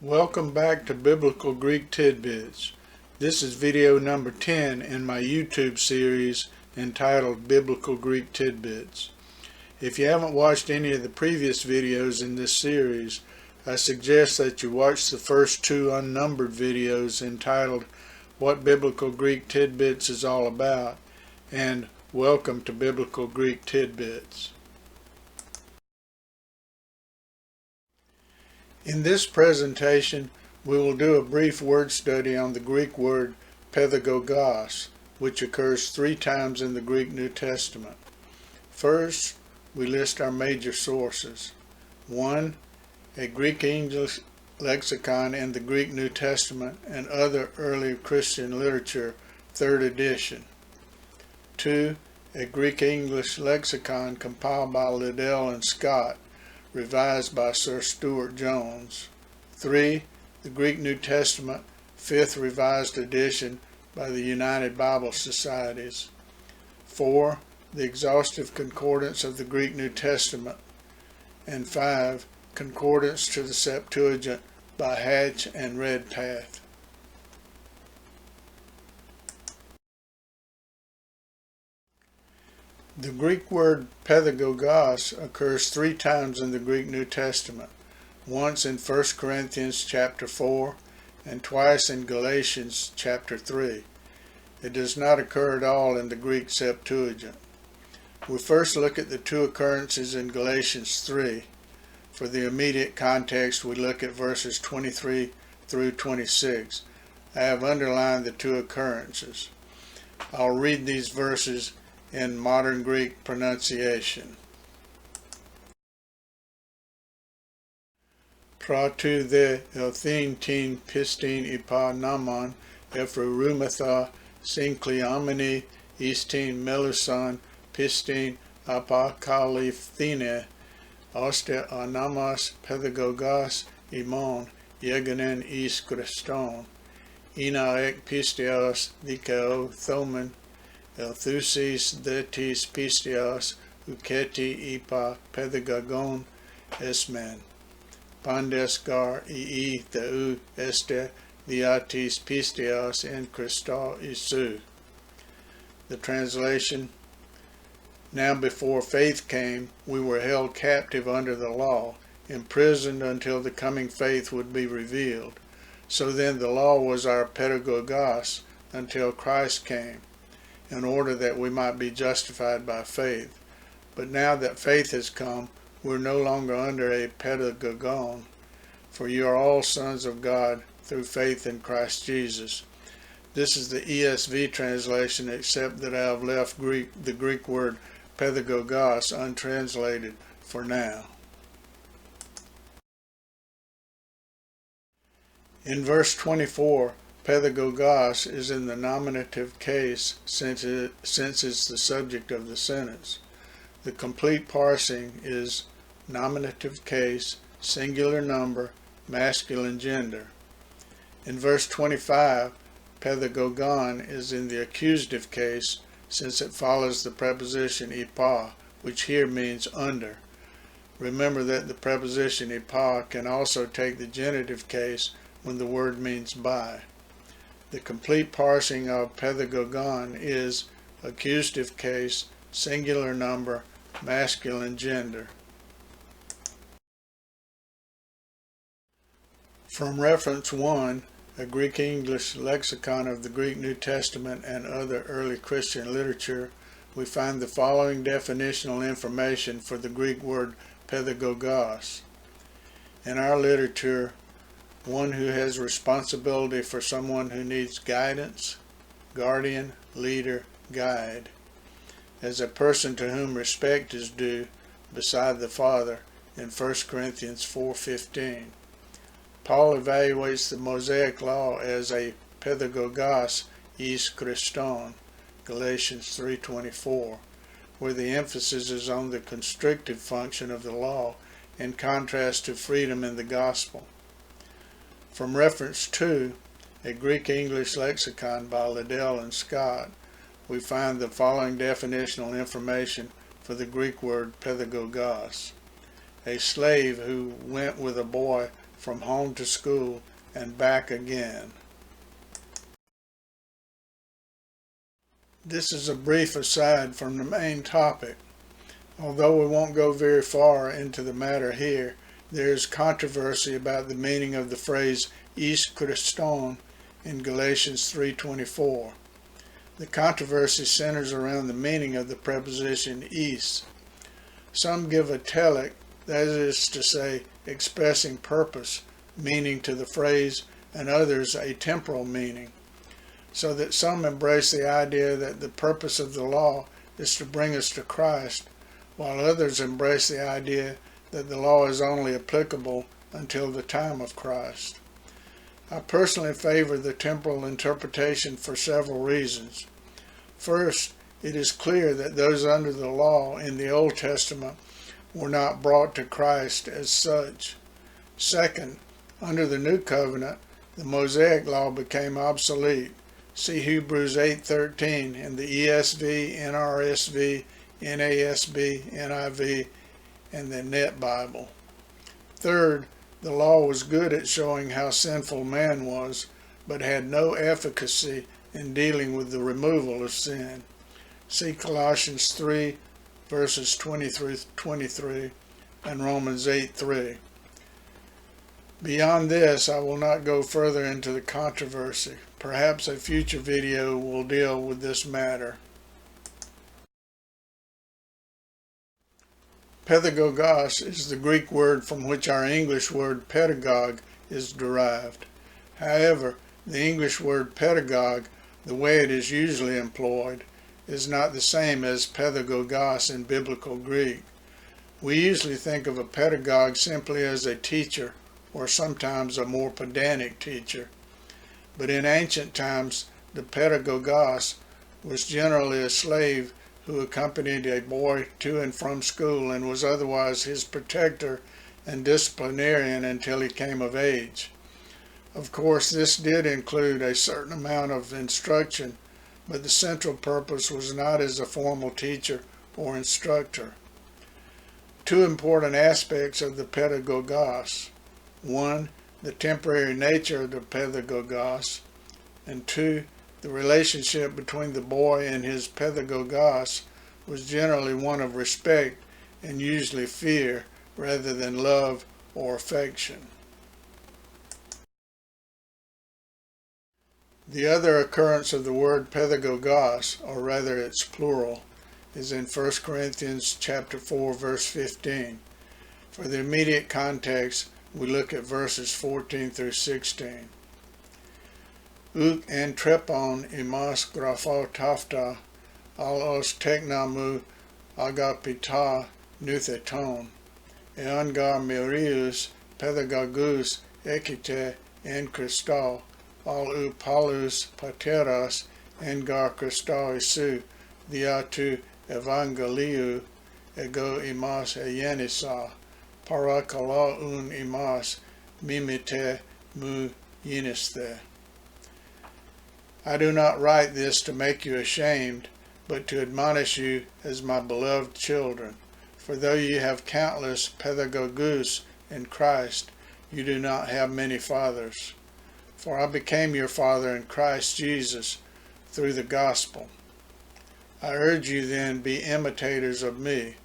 Welcome back to Biblical Greek Tidbits. This is video number 10 in my YouTube series entitled Biblical Greek Tidbits. If you haven't watched any of the previous videos in this series, I suggest that you watch the first two unnumbered videos entitled What Biblical Greek Tidbits is All About and Welcome to Biblical Greek Tidbits. In this presentation, we will do a brief word study on the Greek word παιδαγωγός, which occurs 3 times in the Greek New Testament. First, we list our major sources. 1. A Greek-English lexicon in the Greek New Testament and other early Christian literature, 3rd edition. 2. A Greek-English lexicon compiled by Liddell and Scott, revised by Sir Stuart Jones. 3. The Greek New Testament, 5th revised edition by the United Bible Societies. 4. The exhaustive concordance of the Greek New Testament. And 5. Concordance to the Septuagint by Hatch and Redpath. The Greek word παιδαγωγός occurs 3 times in the Greek New Testament, once in 1 Corinthians chapter 4 and twice in Galatians chapter 3. It does not occur at all in the Greek Septuagint. We first look at the 2 occurrences in Galatians 3. For the immediate context, we look at verses 23 through 26. I have underlined the 2 occurrences. I'll read these verses in modern Greek pronunciation. Pratu the elthin tin pistin ipa naman ephrumatha syncliamini istin melusan pistin apocalyphthine oste anamas παιδαγωγός imon yeganen is Christon ina ek pisteos dikao thomen Elthousis detis pistios uketi ipa παιδαγωγών esmen. Pandes gar ii theu este diatis pistios en Christo Isu. The translation: Now before faith came, we were held captive under the law, imprisoned until the coming faith would be revealed. So then the law was our παιδαγωγός until Christ came, in order that we might be justified by faith. But now that faith has come, we're no longer under a παιδαγωγόν, for you are all sons of God through faith in Christ Jesus. This is the ESV translation, except that I have left the Greek word παιδαγωγός untranslated for now. In verse 24, παιδαγωγός is in the nominative case since it's the subject of the sentence. The complete parsing is nominative case, singular number, masculine gender. In verse 25, παιδαγωγών is in the accusative case since it follows the preposition ipa, which here means under. Remember that the preposition ipa can also take the genitive case when the word means by. The complete parsing of παιδαγωγών is accusative case, singular number, masculine gender. From reference 1, a Greek-English lexicon of the Greek New Testament and other early Christian literature, we find the following definitional information for the Greek word παιδαγωγός. In our literature, one who has responsibility for someone who needs guidance, guardian, leader, guide. As a person to whom respect is due, beside the Father, in 1 Corinthians 4:15. Paul evaluates the Mosaic Law as a παιδαγωγός is Christon, Galatians 3:24, where the emphasis is on the constrictive function of the law in contrast to freedom in the gospel. From reference 2, a Greek-English lexicon by Liddell and Scott, we find the following definitional information for the Greek word παιδαγωγός. A slave who went with a boy from home to school and back again. This is a brief aside from the main topic. Although we won't go very far into the matter here, there is controversy about the meaning of the phrase "εις Χριστόν" in Galatians 3:24. The controversy centers around the meaning of the preposition "εις." Some give a telic, that is to say, expressing purpose, meaning to the phrase, and others a temporal meaning, so that some embrace the idea that the purpose of the law is to bring us to Christ, while others embrace the idea that the law is only applicable until the time of Christ. I personally favor the temporal interpretation for several reasons. First, it is clear that those under the law in the Old Testament were not brought to Christ as such. Second, under the New Covenant, the Mosaic law became obsolete. See Hebrews 8:13 in the ESV, NRSV, NASB, NIV, and the Net Bible. Third, the law was good at showing how sinful man was, but had no efficacy in dealing with the removal of sin. See Colossians 3, verses 20 through 23, and Romans 8:3. Beyond this, I will not go further into the controversy. Perhaps a future video will deal with this matter. Παιδαγωγός is the Greek word from which our English word pedagogue is derived. However, the English word pedagogue, the way it is usually employed, is not the same as παιδαγωγός in biblical Greek. We usually think of a pedagogue simply as a teacher, or sometimes a more pedantic teacher. But in ancient times, the παιδαγωγός was generally a slave who accompanied a boy to and from school and was otherwise his protector and disciplinarian until he came of age. Of course, this did include a certain amount of instruction, but the central purpose was not as a formal teacher or instructor. Two important aspects of the παιδαγωγός. One, the temporary nature of the παιδαγωγός, and two, the relationship between the boy and his παιδαγωγός was generally one of respect and usually fear rather than love or affection. The other occurrence of the word παιδαγωγός, or rather its plural, is in 1 Corinthians chapter 4, verse 15. For the immediate context, we look at verses 14 through 16. Uk entrepon imas grapho tafta, al os technamu agapita nutheton, eangar mirius παιδαγωγούς ekite en Christo, al u palus pateras engar Christo isu, diatu evangeliu ego imas eyenisa, parakala un imas mimite mu yiniste. I do not write this to make you ashamed, but to admonish you as my beloved children. For though you have countless παιδαγωγούς in Christ, you do not have many fathers. For I became your father in Christ Jesus through the gospel. I urge you then, be imitators of me.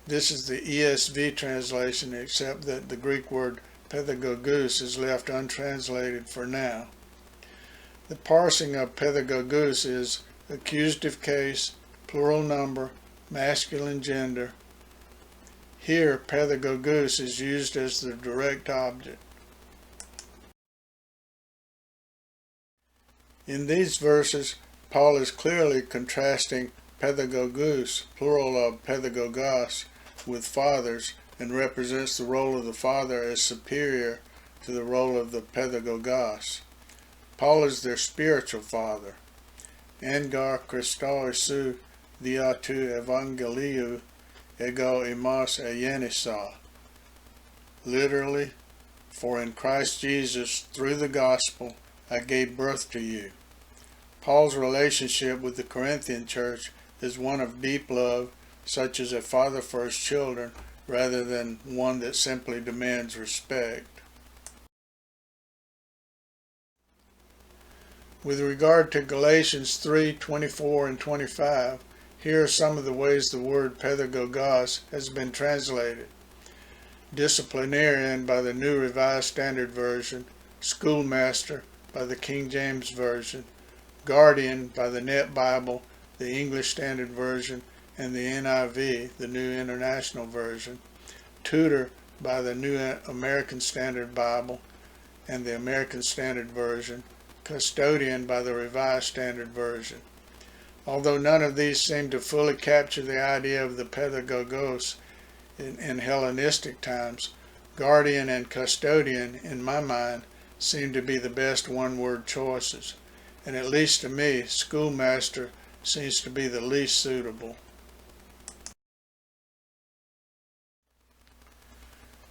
This is the ESV translation, except that the Greek word παιδαγωγούς is left untranslated for now. The parsing of παιδαγωγούς is accusative case, plural number, masculine gender. Here, παιδαγωγούς is used as the direct object. In these verses, Paul is clearly contrasting παιδαγωγούς, plural of παιδαγωγός, with fathers, and represents the role of the father as superior to the role of the παιδαγωγός. Paul is their spiritual father. Engar Christo isu diatu evangeliu ego imas eyenisa. Literally, for in Christ Jesus, through the gospel, I gave birth to you. Paul's relationship with the Corinthian church is one of deep love, such as a father for his children, rather than one that simply demands respect. With regard to Galatians 3:24 and 25, here are some of the ways the word παιδαγωγός has been translated. Disciplinarian by the New Revised Standard Version, schoolmaster by the King James Version, guardian by the Net Bible, the English Standard Version, and the NIV, the New International Version, tutor by the New American Standard Bible and the American Standard Version, custodian by the Revised Standard Version. Although none of these seem to fully capture the idea of the παιδαγωγός in Hellenistic times, guardian and custodian, in my mind, seem to be the best one-word choices, and at least to me, schoolmaster seems to be the least suitable.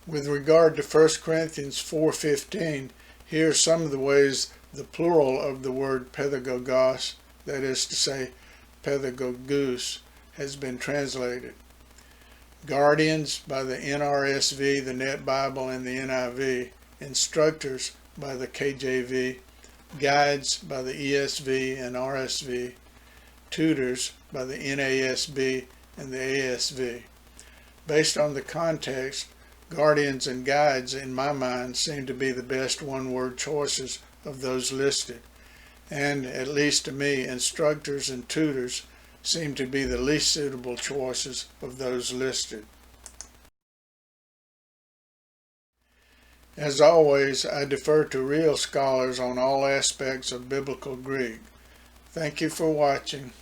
With regard to 1 Corinthians 4:15, here are some of the ways the plural of the word παιδαγωγός, that is to say, παιδαγωγούς, has been translated. Guardians by the NRSV, the Net Bible, and the NIV, instructors by the KJV, guides by the ESV and RSV, tutors by the NASB and the ASV. Based on the context, guardians and guides, in my mind, seem to be the best one-word choices of those listed, and, at least to me, instructors and tutors seem to be the least suitable choices of those listed. As always, I defer to real scholars on all aspects of biblical Greek. Thank you for watching.